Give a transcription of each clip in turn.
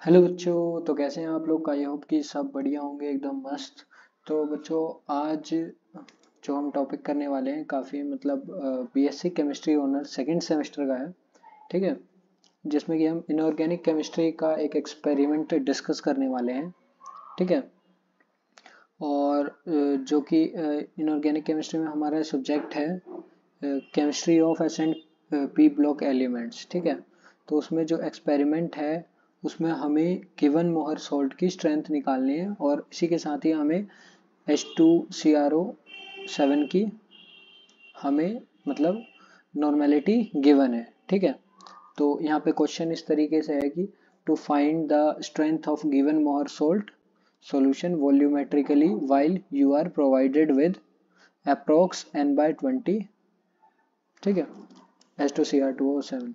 Hello बच्चों। तो कैसे हैं आप लोग? आई होप कि सब बढ़िया होंगे, एकदम मस्त। तो बच्चों, आज जो हम टॉपिक करने वाले हैं काफ़ी मतलब BSc chemistry honour second semester का है। ठीक है, जिसमें कि हम इनऑर्गेनिक केमिस्ट्री का एक एक्सपेरिमेंट डिस्कस करने वाले हैं। ठीक है, और जो कि इनऑर्गेनिक केमिस्ट्री में हमारा सब्जेक्ट है chemistry of S and P block elements. ठीक है, तो उसमें जो एक्सपेरिमेंट है उसमें हमें गिवन मोहर सॉल्ट की स्ट्रेंथ निकालनी है, और इसी के साथ ही हमें H2CrO7 की हमें मतलब नॉर्मेलिटी गिवन है। ठीक है, तो यहाँ पे क्वेश्चन इस तरीके से है कि to find the strength of given Mohr salt solution volumetrically while you are provided with approx n/20। ठीक है, H2Cr2O7।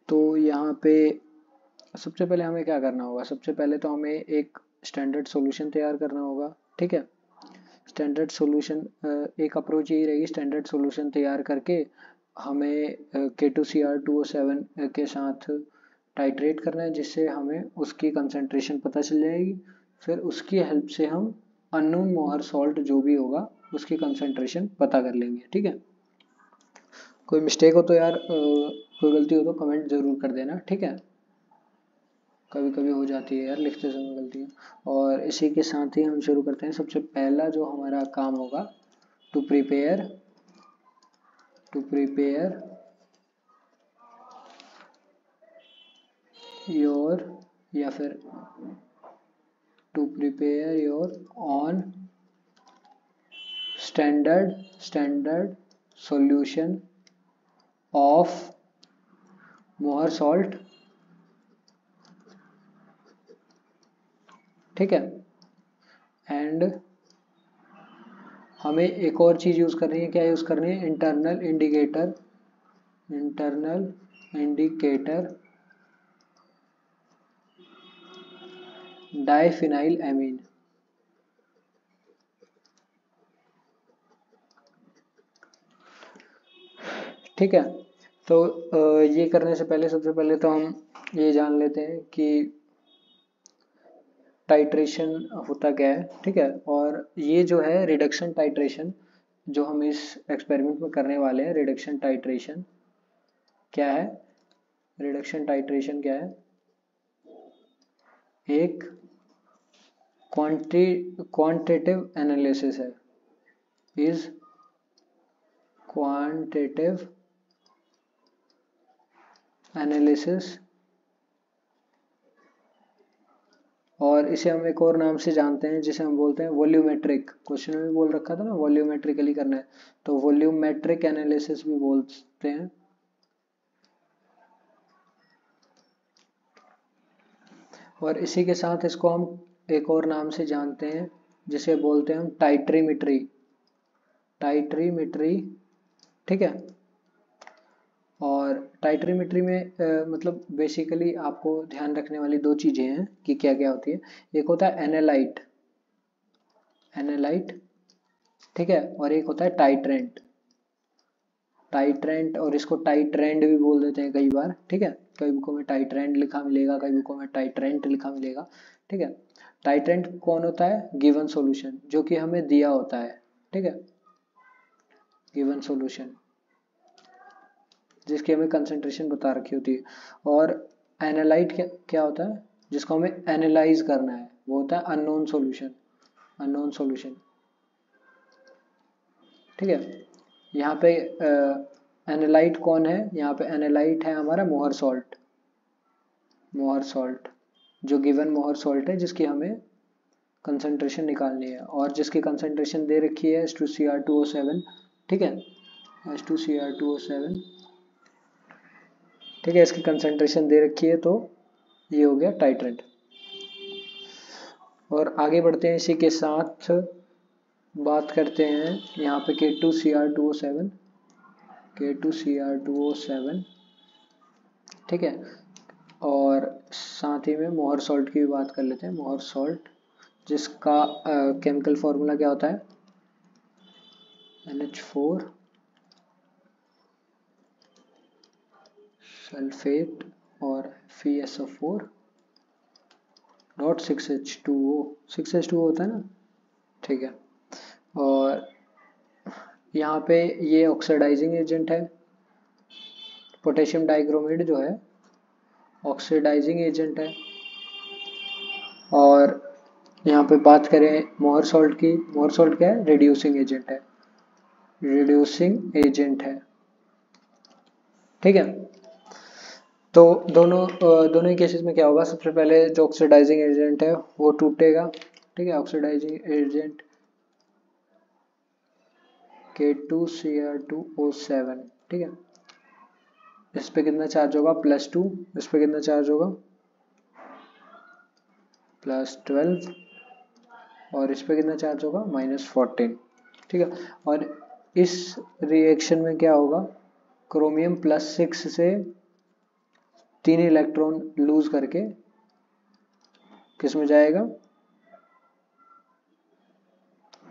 तो यहाँ पे सबसे पहले हमें क्या करना होगा? सबसे पहले तो हमें एक स्टैंडर्ड सॉल्यूशन तैयार करना होगा। ठीक है, स्टैंडर्ड सॉल्यूशन एक अप्रोच यही रहेगी, स्टैंडर्ड सॉल्यूशन तैयार करके हमें K2Cr2O7 के साथ टाइट्रेट करना है, जिससे हमें उसकी कंसंट्रेशन पता चल जाएगी। फिर उसकी हेल्प से हम अननोन मोहर सॉल्ट जो भी होगा उसकी कंसंट्रेशन पता कर लेंगे। ठीक है, कोई मिस्टेक हो तो यार कोई गलती हो तो कमेंट ज़रूर कर देना। ठीक है, कभी कभी हो जाती है यार लिखते समय गलतियाँ। और इसी के साथ ही हम शुरू करते हैं। सबसे पहला जो हमारा काम होगा, टू प्रिपेयर योर या फिर to prepare your on standard solution of Mohr salt. ठीक है, एंड हमें एक और चीज़ यूज़ करनी है। क्या यूज़ करनी है? Internal indicator diphenyl amine. ठीक है, तो ये करने से पहले सबसे पहले तो हम ये जान लेते हैं कि टाइट्रेशन होता क्या है। ठीक है, और ये जो है रिडक्शन टाइट्रेशन जो हम इस एक्सपेरिमेंट में करने वाले हैं, रिडक्शन टाइट्रेशन क्या है? रिडक्शन टाइट्रेशन क्या है? एक क्वांटिटेटिव एनालिसिस है, इज क्वांटिटेटिव एनालिसिस। और इसे हम एक और नाम से जानते हैं जिसे हम बोलते हैं वॉल्यूमेट्रिक। क्वेश्चन में भी बोल रखा था ना, वॉल्यूमेट्रिकली करना है, तो वॉल्यूमेट्रिक एनालिसिस भी बोलते हैं। और इसी के साथ इसको हम एक और नाम से जानते हैं जिसे बोलते हैं हम टाइट्रीमेट्री। ठीक है, और टाइट्रीमेट्री में मतलब बेसिकली आपको ध्यान रखने वाली दो चीज़ें हैं कि क्या क्या होती है। एक होता है एनालाइट। ठीक है, और एक होता है टाइट्रेंट, और इसको टाइट्रेंड भी बोल देते हैं कई बार। ठीक है, कई बुकों में टाइट्रेंड लिखा मिलेगा, कई बुकों में टाइट्रेंट लिखा मिलेगा। ठीक है, टाइट्रेंट कौन होता है? गिवन सॉल्यूशन जो कि हमें दिया होता है। ठीक है, गिवन सॉल्यूशन जिसकी हमें कंसंट्रेशन बता रखी होती है। और एनालाइट क्या होता है? जिसको हमें एनालाइज करना है, वो होता है अननोन सॉल्यूशन। ठीक है, यहाँ पे एनालाइट कौन है? यहाँ पे एनालाइट है हमारा मोहर सॉल्ट जो गिवन मोहर सॉल्ट है जिसकी हमें कंसंट्रेशन निकालनी है, और जिसकी कंसंट्रेशन दे रखी है H2Cr2O7। ठीक है, H2Cr2O7। ठीक है, इसकी कंसंट्रेशन दे रखी है, तो ये हो गया टाइट्रेंट। और आगे बढ़ते हैं, इसी के साथ बात करते हैं यहाँ पे K2Cr2O7। ठीक है, और साथ ही में मोहर सॉल्ट की भी बात कर लेते हैं। मोहर सॉल्ट जिसका केमिकल फॉर्मूला क्या होता है? NH4 सल्फेट और FeSO4 डॉट 6H2O, 6H2O होता है ना, ठीक है। और यहाँ पे ये ऑक्सीडाइजिंग एजेंट है, पोटेशियम डाइक्रोमेट जो है ऑक्सीडाइजिंग एजेंट है। और यहाँ पे बात करें मोहर सॉल्ट की, मोहर सॉल्ट क्या है, रिड्यूसिंग एजेंट है, रिड्यूसिंग एजेंट है, ठीक है। तो दोनों ही केसेस में क्या होगा, सबसे पहले जो ऑक्सीडाइजिंग एजेंट है वो टूटेगा, ठीक है। ऑक्सीडाइजिंग एजेंट K2Cr2O7, ठीक है। इस पे कितना चार्ज होगा, +2, इस पे कितना चार्ज होगा, +12, और इस पे कितना चार्ज होगा, -14, ठीक है। और इस रिएक्शन में क्या होगा, क्रोमियम +6 से 3 इलेक्ट्रॉन लूज करके किस में जाएगा,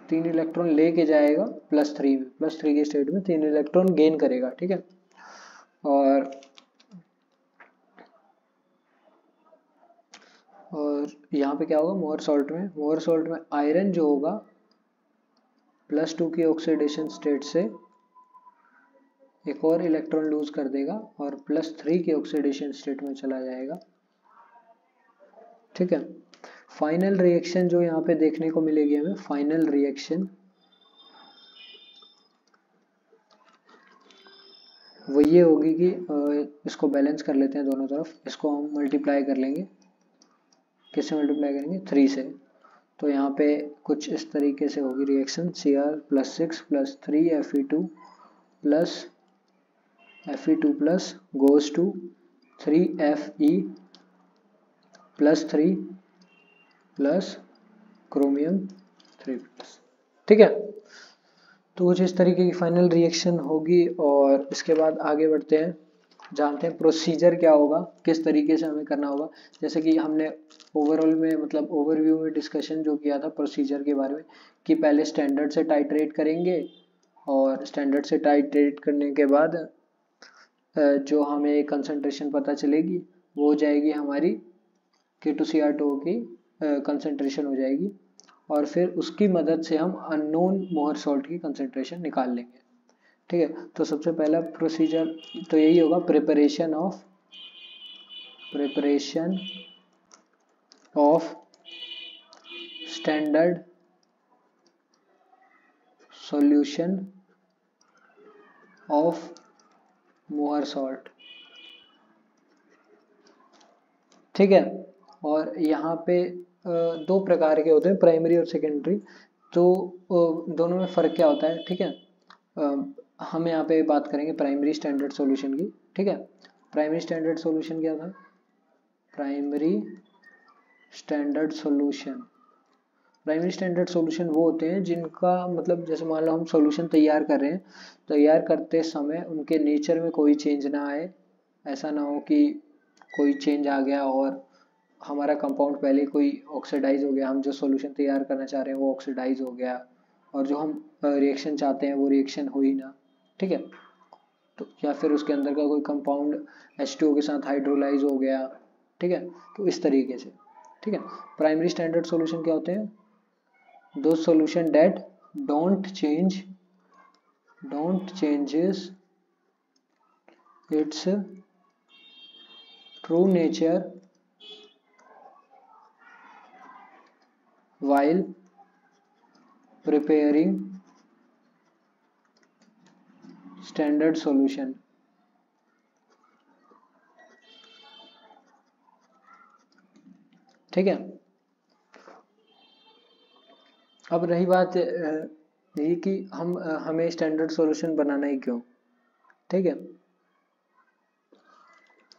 3 इलेक्ट्रॉन लेके जाएगा +3 में, +3 के स्टेट में 3 इलेक्ट्रॉन गेन करेगा, ठीक है। और यहाँ पे क्या होगा, मोहर सॉल्ट में आयरन जो होगा +2 की ऑक्सीडेशन स्टेट से एक और इलेक्ट्रॉन लूज कर देगा और +3 की ऑक्सीडेशन स्टेट में चला जाएगा, ठीक है। फाइनल रिएक्शन जो यहाँ पे देखने को मिलेगी हमें, फाइनल रिएक्शन वो ये होगी कि इसको बैलेंस कर लेते हैं दोनों तरफ, इसको हम मल्टीप्लाई कर लेंगे, किससे मल्टीप्लाई करेंगे, 3 से। तो यहाँ पे कुछ इस तरीके से होगी reaction, Cr+6 + 3 Fe2 goes to 3Fe +3 plus chromium 3+, ठीक है। तो कुछ इस तरीके की फाइनल रिएक्शन होगी। और इसके बाद आगे बढ़ते हैं, जानते हैं प्रोसीजर क्या होगा, किस तरीके से हमें करना होगा। जैसे कि हमने ओवरऑल में मतलब ओवरव्यू में डिस्कशन जो किया था प्रोसीजर के बारे में, कि पहले स्टैंडर्ड से टाइट्रेट करेंगे और स्टैंडर्ड से टाइट्रेट करने के बाद जो हमें कंसंट्रेशन पता चलेगी वो हो जाएगी हमारी K2Cr2O की कंसंट्रेशन हो जाएगी, और फिर उसकी मदद से हम अननोन मोहर सॉल्ट की कंसंट्रेशन निकाल लेंगे, ठीक है। तो सबसे पहला प्रोसीजर तो यही होगा, preparation of standard solution of Mohr salt, ठीक है। और यहाँ पे दो प्रकार के होते हैं, प्राइमरी और सेकेंडरी। तो दोनों में फ़र्क क्या होता है, ठीक है। हम यहाँ पे बात करेंगे प्राइमरी स्टैंडर्ड सॉल्यूशन की, ठीक है। प्राइमरी स्टैंडर्ड सॉल्यूशन क्या था, प्राइमरी स्टैंडर्ड सॉल्यूशन वो होते हैं जिनका मतलब, जैसे मान लो हम सॉल्यूशन तैयार कर रहे हैं, तैयार करते समय उनके नेचर में कोई चेंज ना आए, ऐसा ना हो कि कोई चेंज आ गया और हमारा कंपाउंड पहले कोई ऑक्सीडाइज हो गया, हम जो सॉल्यूशन तैयार करना चाह रहे हैं वो ऑक्सीडाइज हो गया, और जो हम रिएक्शन चाहते हैं वो रिएक्शन हो ही ना, ठीक है। तो या फिर उसके अंदर का कोई कंपाउंड H2O के साथ हाइड्रोलाइज हो गया, ठीक है। तो इस तरीके से, ठीक है। प्राइमरी स्टैंडर्ड सॉल्यूशन क्या होते हैं, दो solution that don't changes its true nature while preparing standard solution, ठीक है। अब रही बात ये कि हमें स्टैंडर्ड सॉल्यूशन बनाना ही क्यों, ठीक है,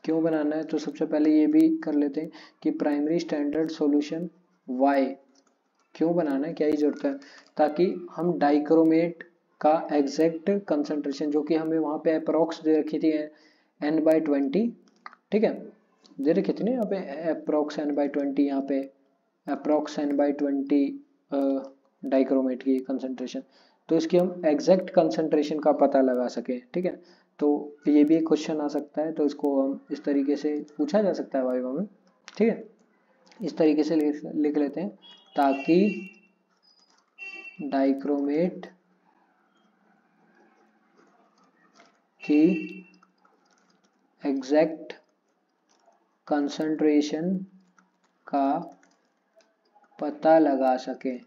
क्यों बनाना है। तो सबसे पहले ये भी कर लेते हैं कि प्राइमरी स्टैंडर्ड सॉल्यूशन वाई क्यों बनाना है, क्या ही जरूरत है, ताकि हम डाइक्रोमेट का एग्जैक्ट कंसंट्रेशन जो कि हमें वहाँ पे अप्रोक्स दे रखी थी N/20, ठीक है, दे रखी थी ना यहाँ पे अप्रोक्स N/20, यहाँ पे अप्रोक्स N/20 डाइक्रोमेट की कंसंट्रेशन, तो इसकी हम एग्जैक्ट कंसंट्रेशन का पता लगा सके, ठीक है। तो ये भी एक क्वेश्चन आ सकता है, तो इसको हम इस तरीके से पूछा जा सकता है वाइवा में, ठीक है। इस तरीके से लिख लेते हैं, ताकि डाइक्रोमेट की एग्जैक्ट कंसंट्रेशन का पता लगा सके।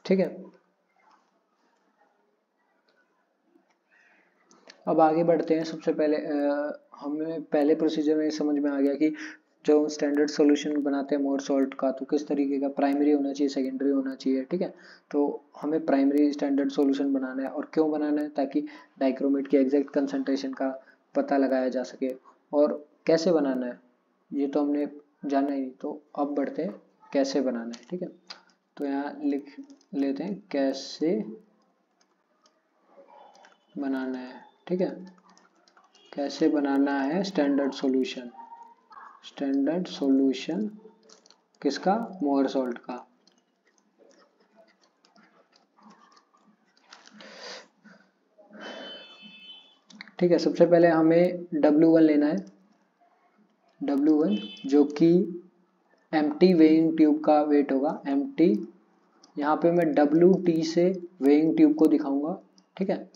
ठीक है। अब आगे बढ़ते हैं। सबसे पहले हमें पहले प्रोसीजर में समझ में आ गया कि जो स्टैंडर्ड सॉल्यूशन बनाते हैं मोर सॉल्ट का, तो किस तरीके का प्राइमरी होना चाहिए, सेकेंडरी होना चाहिए, ठीक है। तो हमें प्राइमरी स्टैंडर्ड सॉल्यूशन बनाना है, और क्यों बनाना है, ताकि डाइक्रोमेट की एग्जैक्ट कंसंट्रेशन का पता लगाया जा सके। और कैसे बनाना है ये तो हमने जाना ही नहीं, तो अब बढ़ते हैं कैसे बनाना है, ठीक है। तो यहाँ लिख लेते हैं कैसे बनाना है, ठीक है। कैसे बनाना है स्टैंडर्ड सॉल्यूशन, स्टैंडर्ड सॉल्यूशन किसका, मोर सॉल्ट का। ठीक है। सबसे पहले हमें W1 लेना है, W1 जो कि एम्प्टी वेइंग ट्यूब का वेट होगा, एम्प्टी। यहाँ पे मैं WT से वेइंग ट्यूब को दिखाऊंगा, ठीक है,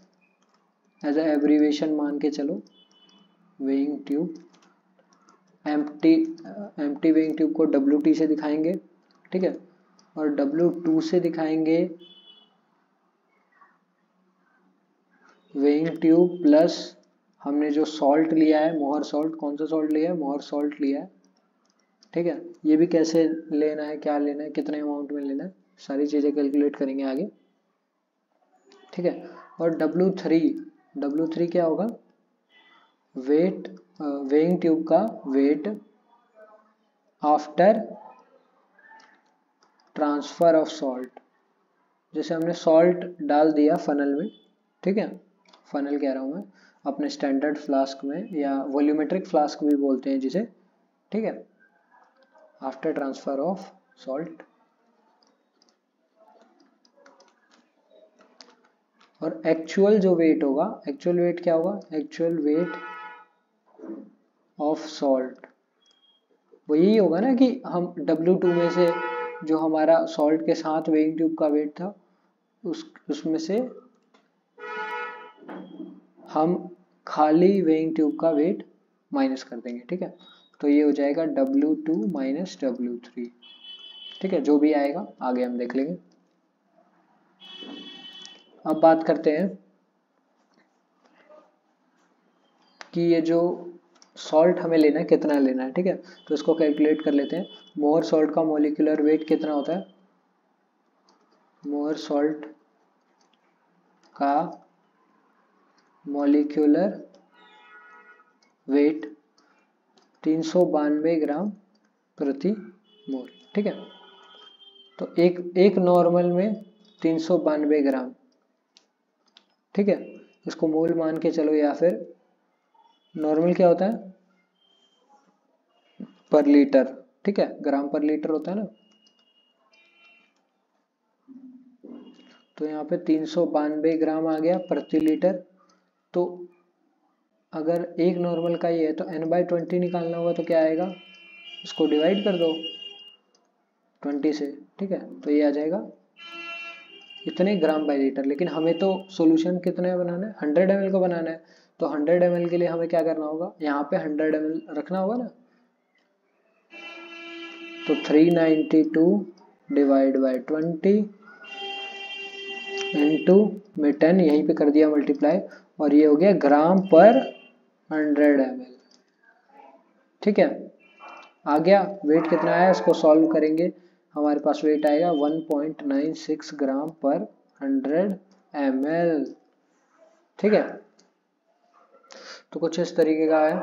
एज ए एब्रीवेशन मान के चलो, weighing tube. Empty weighing tube को WT से दिखाएंगे, ठीक है, और W2 से दिखाएंगे वेइंग ट्यूब प्लस हमने जो सॉल्ट लिया है, मोहर सॉल्ट। कौन सा सॉल्ट लिया है, मोहर सॉल्ट लिया है, ठीक है। ये भी कैसे लेना है, क्या लेना है, कितने अमाउंट में लेना है, सारी चीज़ें कैलकुलेट करेंगे आगे, ठीक है। और W3 क्या होगा, वेट, वेइंग ट्यूब का weight after transfer of salt. जैसे हमने सॉल्ट डाल दिया फनल में, ठीक है, फनल कह रहा हूँ मैं, अपने स्टैंडर्ड फ्लास्क में, या वॉल्यूमेट्रिक फ्लास्क भी बोलते हैं जिसे, ठीक है, आफ्टर ट्रांसफर ऑफ सॉल्ट। और एक्चुअल जो वेट होगा, एक्चुअल वेट क्या होगा, एक्चुअल वेट ऑफ सॉल्ट, वो यही होगा ना कि हम W2 में से जो हमारा सॉल्ट के साथ वेइंग ट्यूब का वेट था, उसमें से हम खाली वेइंग ट्यूब का वेट माइनस कर देंगे, ठीक है। तो ये हो जाएगा W2 माइनस W3, ठीक है, जो भी आएगा आगे हम देख लेंगे। अब बात करते हैं कि ये जो सॉल्ट हमें लेना है कितना लेना है, ठीक है। तो इसको कैलकुलेट कर लेते हैं। मोर सॉल्ट का मॉलिक्यूलर वेट कितना होता है, मोर सॉल्ट का मॉलिक्यूलर वेट 392 ग्राम प्रति मोल, ठीक है। तो एक नॉर्मल में 392 ग्राम, ठीक है, इसको मोल मान के चलो, या फिर नॉर्मल क्या होता है, पर लीटर, ठीक है, ग्राम पर लीटर होता है ना। तो यहाँ पे 392 ग्राम आ गया प्रति लीटर। तो अगर एक नॉर्मल का ये है, तो n/20 निकालना होगा, तो क्या आएगा, इसको डिवाइड कर दो 20 से, ठीक है, तो ये आ जाएगा इतने ग्राम बाई लीटर। लेकिन हमें तो सॉल्यूशन कितने बनाना है, 100 ml का बनाना है। तो 100 ml के लिए हमें क्या करना होगा, यहाँ पे 100 ml रखना होगा ना। तो 392 डिवाइड बाई 20 इंटू में 10, यहीं पे कर दिया मल्टीप्लाई, और ये हो गया ग्राम पर 100 ml, ठीक है। आ गया वेट कितना आया, इसको सॉल्व करेंगे, हमारे पास वेट आएगा 1.96 ग्राम पर 100 ml, ठीक है। तो कुछ इस तरीके का है।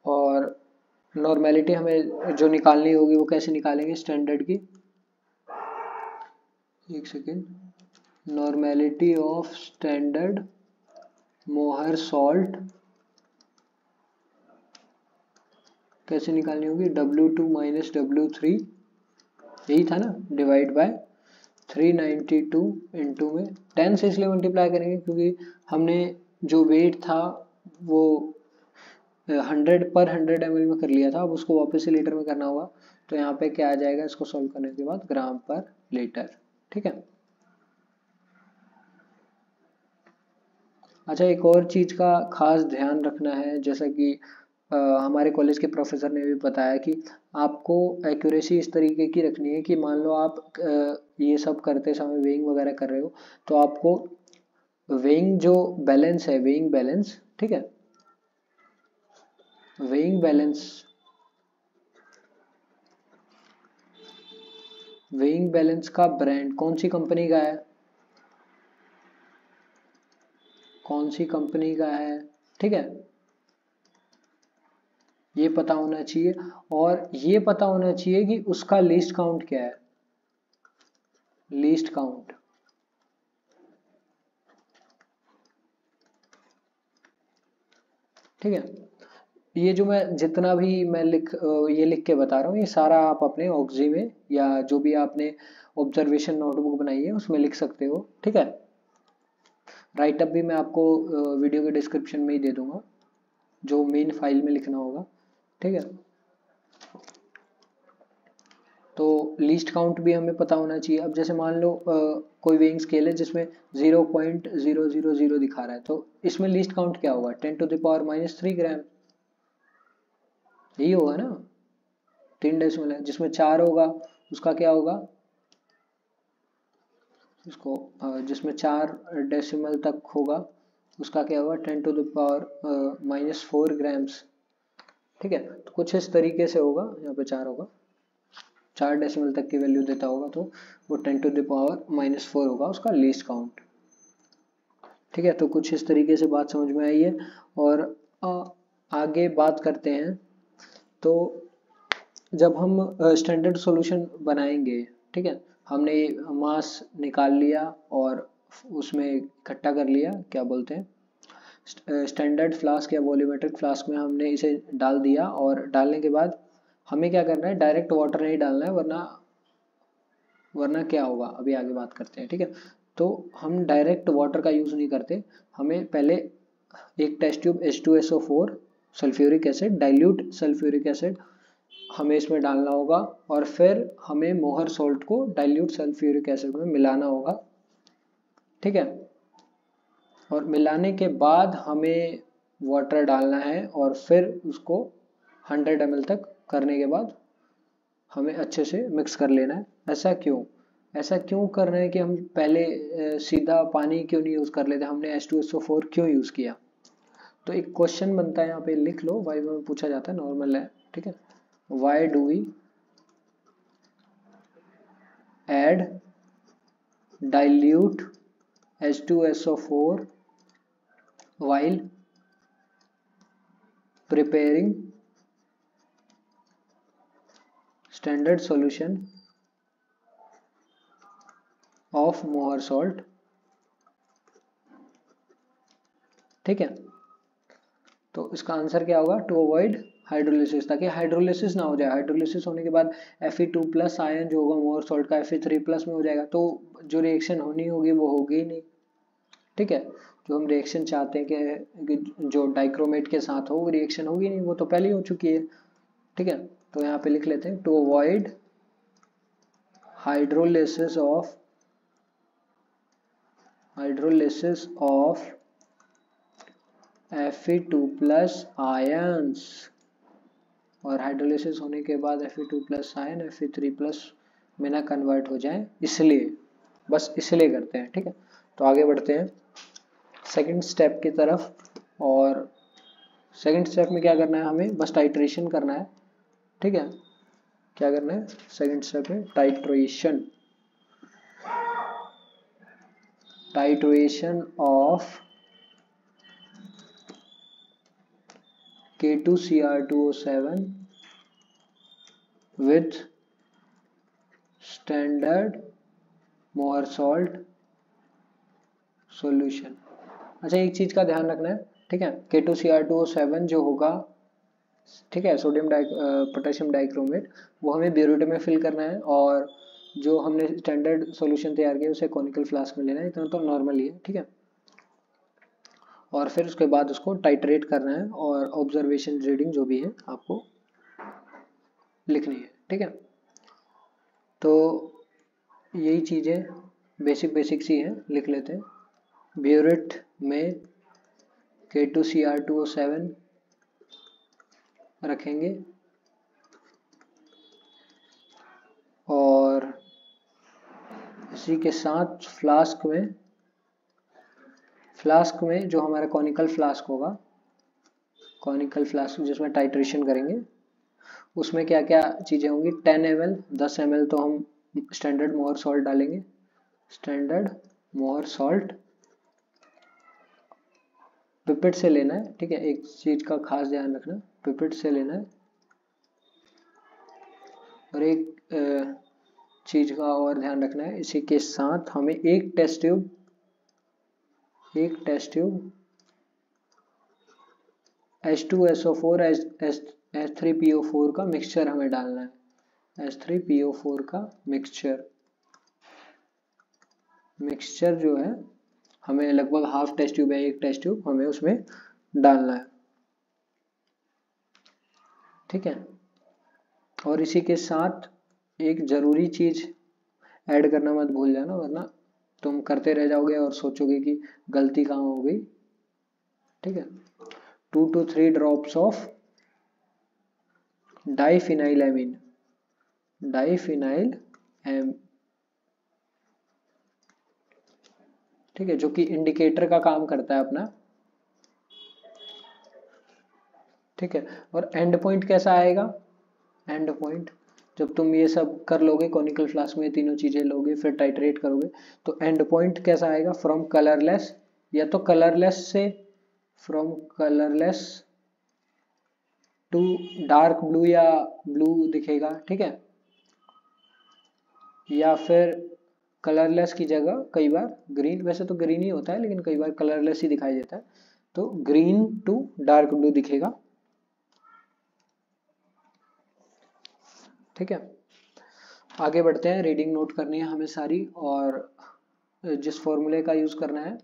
और नॉर्मेलिटी हमें जो निकालनी होगी वो कैसे निकालेंगे, स्टैंडर्ड की, एक सेकेंड, नॉर्मेलिटी ऑफ स्टैंडर्ड मोहर सॉल्ट कैसे निकालनी होगी, W2 माइनस W3, यही था ना, डिवाइड बाय 392 इंटू में 10 से इसलिए मल्टीप्लाई करेंगे क्योंकि हमने जो वेट था वो 100 पर 100 ml में कर लिया था, अब उसको वापस से लीटर में करना होगा। तो यहाँ पे क्या आ जाएगा, इसको सॉल्व करने के बाद ग्राम पर लीटर। ठीक है। अच्छा, एक और चीज़ का खास ध्यान रखना है, जैसा कि हमारे कॉलेज के प्रोफेसर ने भी बताया कि आपको एक्यूरेसी इस तरीके की रखनी है कि मान लो आप ये सब करते समय वेइंग वगैरह कर रहे हो, तो आपको वेइंग जो बैलेंस है, वेइंग बैलेंस, ठीक है, वेइंग बैलेंस का ब्रांड कौन सी कंपनी का है, कौन सी कंपनी का है, ठीक है, ये पता होना चाहिए। और ये पता होना चाहिए कि उसका लीस्ट काउंट क्या है, लीस्ट काउंट। ठीक है। ये जो मैं जितना भी मैं ये लिख के बता रहा हूँ, ये सारा आप अपने ऑक्जी में या जो भी आपने ऑब्जर्वेशन नोटबुक बनाई है उसमें लिख सकते हो। ठीक है। राइटअप भी मैं आपको वीडियो के डिस्क्रिप्शन में ही दे दूंगा, जो मेन फाइल में लिखना होगा। ठीक है। तो लीस्ट काउंट भी हमें पता होना चाहिए। अब जैसे मान लो कोई वेइंग स्केल है जिसमें 0.000 दिखा रहा है, तो इसमें लीस्ट काउंट क्या होगा, 10⁻³ ग्राम, यही होगा ना। 3 डेसिमल है, जिसमें 4 होगा उसका क्या होगा, इसको जिसमें 4 डेसिमल तक होगा उसका क्या होगा, 10⁻⁻4 ग्राम्स। ठीक है। तो कुछ इस तरीके से होगा, यहाँ पे 4 होगा, 4 डेसिमल तक की वैल्यू देता होगा तो वो 10⁻⁻4 होगा उसका लीस्ट काउंट। ठीक है। तो कुछ इस तरीके से बात समझ में आई है। और आगे बात करते हैं। तो जब हम स्टैंडर्ड सॉल्यूशन बनाएंगे, ठीक है, हमने मास निकाल लिया और उसमें इकट्ठा कर लिया, क्या बोलते हैं, स्टैंडर्ड फ्लास्क या वॉल्यूमेट्रिक फ्लास्क में हमने इसे डाल दिया, और डालने के बाद हमें क्या करना है, डायरेक्ट वाटर नहीं डालना है, वरना क्या होगा अभी आगे बात करते हैं। ठीक है। तो हम डायरेक्ट वाटर का यूज़ नहीं करते, हमें पहले एक test tube H2SO4 sulphuric acid, dilute sulphuric acid हमें इसमें डालना होगा, और फिर हमें मोहर सॉल्ट को डाइल्यूट सल्फ्यूरिक एसिड में मिलाना होगा। ठीक है। और मिलाने के बाद हमें वाटर डालना है, और फिर उसको 100 ml तक करने के बाद हमें अच्छे से मिक्स कर लेना है। ऐसा क्यों कर रहे हैं कि हम पहले सीधा पानी क्यों नहीं यूज़ कर लेते, हमने H2SO4 क्यों यूज़ किया। तो एक क्वेश्चन बनता है, यहाँ पे लिख लो, वाइवा में पूछा जाता है, नॉर्मल है। ठीक है। Why do we add dilute H2SO4 while preparing standard solution of Mohr salt। ठीक है। तो इसका आंसर क्या होगा, टू अवॉइड हाइड्रोलिसिस, ताकि हाइड्रोलिसिस ना हो जाए। हाइड्रोलिसिस होने के बाद Fe2+ आयन जो होगा मोहर सॉल्ट का Fe3+ में हो जाएगा, तो जो रिएक्शन होनी होगी वो होगी ही नहीं। ठीक है। जो हम रिएक्शन चाहते हैं कि जो डाइक्रोमेट के साथ हो वो रिएक्शन होगी नहीं, वो तो पहले ही हो चुकी है। ठीक है। तो यहाँ पे लिख लेते हैं, to avoid hydrolysis of Fe2+ ions, और हाइड्रोलिसिस होने के बाद Fe2+ आयन Fe3+ में ना कन्वर्ट हो जाए, इसलिए, बस इसलिए करते हैं। ठीक है। तो आगे बढ़ते हैं सेकंड स्टेप की तरफ। और सेकंड स्टेप में क्या करना है, हमें बस टाइट्रेशन करना है। ठीक है। क्या करना है सेकंड स्टेप में, titration of K2Cr2O7 with standard मोहर सॉल्ट सॉल्यूशन। अच्छा, एक चीज का ध्यान रखना है। ठीक है। K2Cr2O7 जो होगा ठीक है, पोटेशियम डाइक्रोमेट, वो हमें ब्यूरेट में फिल करना है, और जो हमने स्टैंडर्ड सॉल्यूशन तैयार किया उसे कॉनिकल फ्लास्क में लेना है, इतना तो नॉर्मल ही है, ठीक है। और फिर उसके बाद उसको टाइट्रेट करना है, और ऑब्जर्वेशन रीडिंग जो भी है आपको लिखनी है, ठीक है। तो यही चीज़ें बेसिक सी हैं, लिख लेते हैं। ब्यूरेट में K2Cr2O7 रखेंगे, और इसी के साथ फ्लास्क में जो हमारा कॉनिकल फ्लास्क होगा, कॉनिकल फ्लास्क जिसमें टाइट्रेशन करेंगे, उसमें क्या क्या चीज़ें होंगी। 10 ml 10 ml तो हम स्टैंडर्ड मोहर सॉल्ट डालेंगे, स्टैंडर्ड मोहर सॉल्ट पिपेट से लेना है, ठीक है। एक चीज़ का खास ध्यान रखना, पिपेट से लेना है। और एक चीज़ का और ध्यान रखना है, इसी के साथ हमें एक टेस्ट ट्यूब H2SO4 H3PO4 का मिक्सचर हमें डालना है, H3PO4 का मिक्सचर जो है हमें लगभग हाफ टेस्ट ट्यूब है, एक टेस्ट ट्यूब हमें उसमें डालना है, ठीक है। और इसी के साथ एक ज़रूरी चीज़ ऐड करना मत भूल जाना, वरना तुम करते रह जाओगे और सोचोगे कि गलती कहाँ हो गई, ठीक है। 2 to 3 ड्रॉप्स ऑफ डाइफिनाइलएमीन, ठीक है, जो कि इंडिकेटर का काम करता है अपना, ठीक है। और एंड पॉइंट कैसा आएगा, एंड पॉइंट जब तुम ये सब कर लोगे, कॉनिकल फ्लास्क में तीनों चीजें लोगे, फिर टाइट्रेट करोगे, तो एंड पॉइंट कैसा आएगा, फ्रॉम कलरलेस, या तो कलरलेस से from colourless to dark blue या ब्लू दिखेगा, ठीक है। या फिर कलरलेस की जगह कई बार ग्रीन, वैसे तो ग्रीन ही होता है लेकिन कई बार कलरलेस ही दिखाई देता है, तो ग्रीन टू डार्क ब्लू दिखेगा, ठीक है। आगे बढ़ते हैं, रीडिंग नोट करनी है हमें सारी, और जिस फॉर्मूले का यूज़ करना है,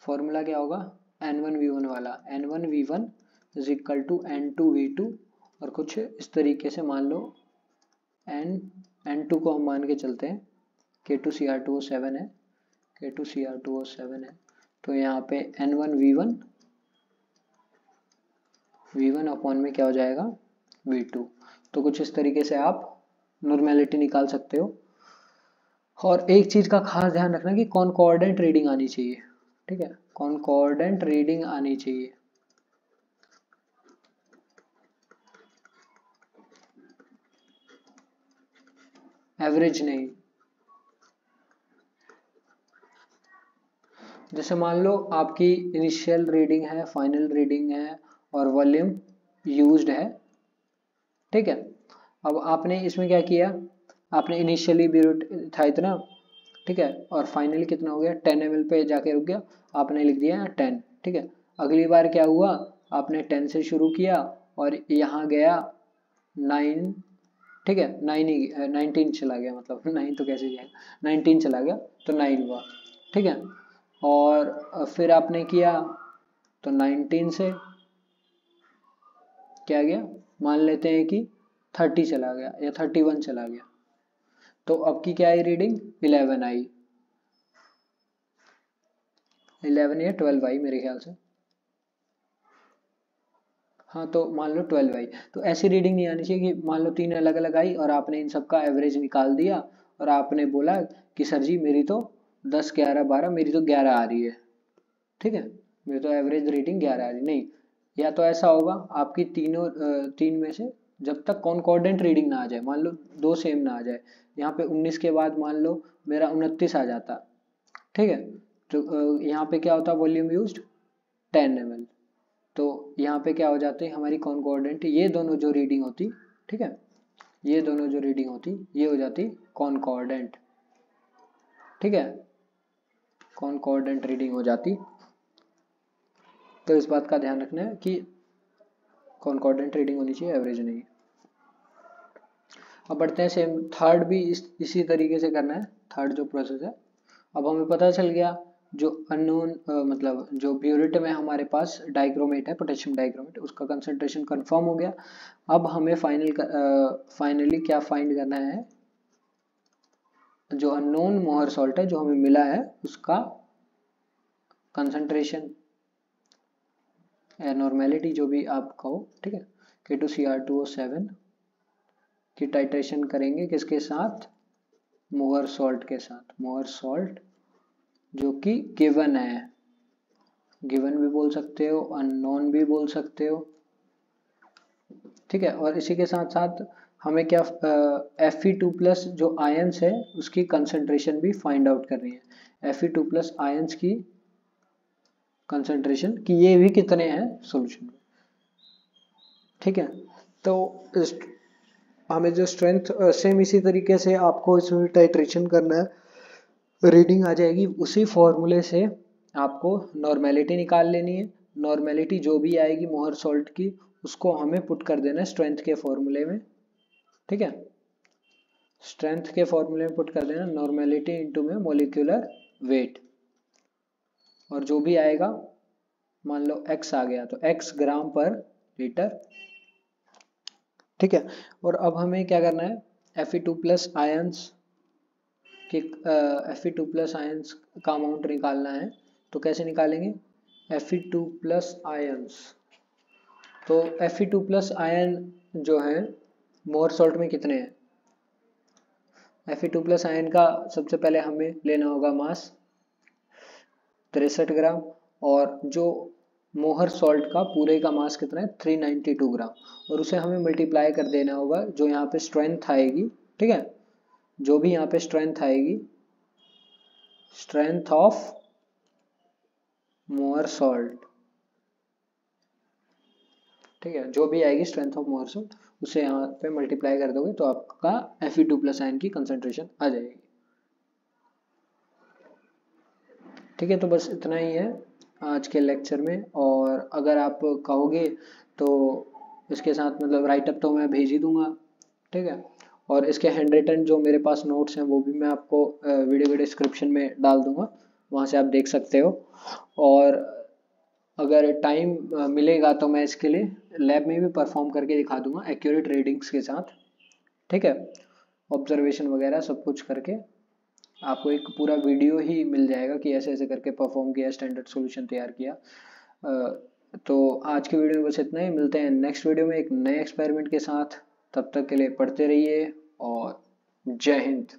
फॉर्मूला क्या होगा, N1V1 वाला, N1V1 is equal to N2V2, और कुछ इस तरीके से मान लो, N2 को हम मान के चलते हैं, K2Cr2O7 है, K2Cr2O7 है, तो यहाँ पे N1V1 अपॉन में क्या हो जाएगा, V2। तो कुछ इस तरीके से आप नॉर्मेलिटी निकाल सकते हो। और एक चीज़ का खास ध्यान रखना कि कॉनकॉर्डेंट रीडिंग आनी चाहिए, ठीक है, कॉनकॉर्डेंट रीडिंग आनी चाहिए, एवरेज नहीं। जैसे मान लो आपकी इनिशियल रीडिंग है, फाइनल रीडिंग है, और वॉल्यूम यूज्ड है, ठीक है। अब आपने इसमें क्या किया, आपने इनिशियली ब्यूरेट था इतना, ठीक है, और फाइनली कितना हो गया, 10 ml पे जाके रुक गया, आपने लिख दिया 10, ठीक है। अगली बार क्या हुआ, आपने 10 से शुरू किया और यहाँ गया 9, ठीक है, 19 चला गया, मतलब 9 तो कैसे गया, 19 चला गया, तो 9 हुआ, ठीक है। और फिर आपने किया तो 19 से क्या गया, मान लेते हैं कि 30 चला गया या 31 चला गया, तो अब की क्या आई रीडिंग, 11 आई, 11 या 12 आई मेरे ख्याल से, हाँ तो मान लो 12 आई। तो ऐसी रीडिंग नहीं आनी चाहिए कि मान लो 3 अलग अलग आई और आपने इन सब का एवरेज निकाल दिया और आपने बोला कि सर जी मेरी तो 10 11 12 मेरी तो 11 आ रही है, ठीक है, मेरी तो एवरेज रीडिंग 11 आ रही, नहीं। या तो ऐसा होगा आपकी तीन में से जब तक कॉनकॉर्डेंट रीडिंग ना आ जाए, मान लो 2 सेम ना आ जाए, यहाँ पे 19 के बाद मान लो मेरा 29 आ जाता, ठीक है, तो यहाँ पे क्या होता, वॉल्यूम यूज्ड 10 ml, तो यहाँ पे क्या हो जाते हैं हमारी कॉनकॉर्डेंट, ये दोनों जो रीडिंग होती, ठीक है, ये दोनों जो रीडिंग होती ये हो जाती कॉनकॉर्डेंट, ठीक है, कॉनकॉर्डेंट रीडिंग हो जाती। तो इस बात का ध्यान रखना है कि कॉन्कॉर्डेंट रीडिंग होनी चाहिए, एवरेज नहीं। अब बढ़ते हैं, सेम थर्ड भी इसी तरीके से करना है, थर्ड जो प्रोसेस है। अब हमें पता चल गया जो अननोन मतलब जो ब्यूरिट में हमारे पास डाइक्रोमेट है, पोटेशियम डाइक्रोमेट, उसका कंसंट्रेशन कंफर्म हो गया। अब हमें फाइनली क्या फाइंड करना है, जो अननोन मोहर सॉल्ट है जो हमें मिला है उसका कंसंट्रेशन या नॉर्मेलिटी, जो भी आप कहो, ठीक है। K2Cr2O7 की टाइट्रेशन करेंगे किसके साथ, मोहर सॉल्ट के साथ, मोहर सॉल्ट जो कि गिवन है, गिवन भी बोल सकते हो, अननोन भी बोल सकते हो, ठीक है। और इसी के साथ साथ हमें क्या Fe2+ जो आयंस है उसकी कंसंट्रेशन भी फाइंड आउट करनी है, Fe2+ आयंस की कंसंट्रेशन कि ये भी कितने हैं सॉल्यूशन में, ठीक है। तो हमें जो स्ट्रेंथ सेम इसी तरीके से आपको इसमें टाइट्रेशन करना है, रीडिंग आ जाएगी, उसी फॉर्मूले से आपको नॉर्मेलिटी निकाल लेनी है। नॉर्मेलिटी जो भी आएगी मोहर सॉल्ट की उसको हमें पुट कर देना है स्ट्रेंथ के फॉर्मूले में, ठीक है। स्ट्रेंथ के फॉर्मूले में पुट कर देना नॉर्मेलिटी इनटू में मोलिकुलर वेट, और जो भी आएगा, मान लो x आ गया तो x ग्राम पर लीटर, ठीक है। और अब हमें क्या करना है, Fe2+ आयंस कि Fe2+ आयंस का अमाउंट निकालना है। तो कैसे निकालेंगे, Fe2+ आयंस, तो Fe2+ आयन जो है मोहर सॉल्ट में कितने हैं, Fe2+ आयन का सबसे पहले हमें लेना होगा मास 63 ग्राम, और जो मोहर सॉल्ट का पूरे का मास कितना है 392 ग्राम, और उसे हमें मल्टीप्लाई कर देना होगा जो यहाँ पे स्ट्रेंथ आएगी, ठीक है। जो भी यहाँ पे स्ट्रेंथ आएगी, स्ट्रेंथ ऑफ मोहर सॉल्ट, ठीक है, जो भी आएगी स्ट्रेंथ ऑफ मोहर सॉल्ट उसे यहाँ पे मल्टीप्लाई कर दोगे तो आपका Fe2+ आयन की कंसंट्रेशन आ जाएगी, ठीक है। तो बस इतना ही है आज के लेक्चर में, और अगर आप कहोगे तो इसके साथ मतलब राइटअप तो मैं भेज ही दूंगा, ठीक है। और इसके हैंड रिटन जो मेरे पास नोट्स हैं वो भी मैं आपको वीडियो के डिस्क्रिप्शन में डाल दूंगा, वहाँ से आप देख सकते हो। और अगर टाइम मिलेगा तो मैं इसके लिए लैब में भी परफॉर्म करके दिखा दूंगा एक्यूरेट रीडिंग्स के साथ, ठीक है। ऑब्जर्वेशन वगैरह सब कुछ करके आपको एक पूरा वीडियो ही मिल जाएगा कि ऐसे ऐसे करके परफॉर्म किया, स्टैंडर्ड सॉल्यूशन तैयार किया। तो आज के वीडियो में बस इतना ही, मिलते हैं नेक्स्ट वीडियो में एक नए एक्सपेरिमेंट के साथ। तब तक के लिए पढ़ते रहिए और जय हिंद।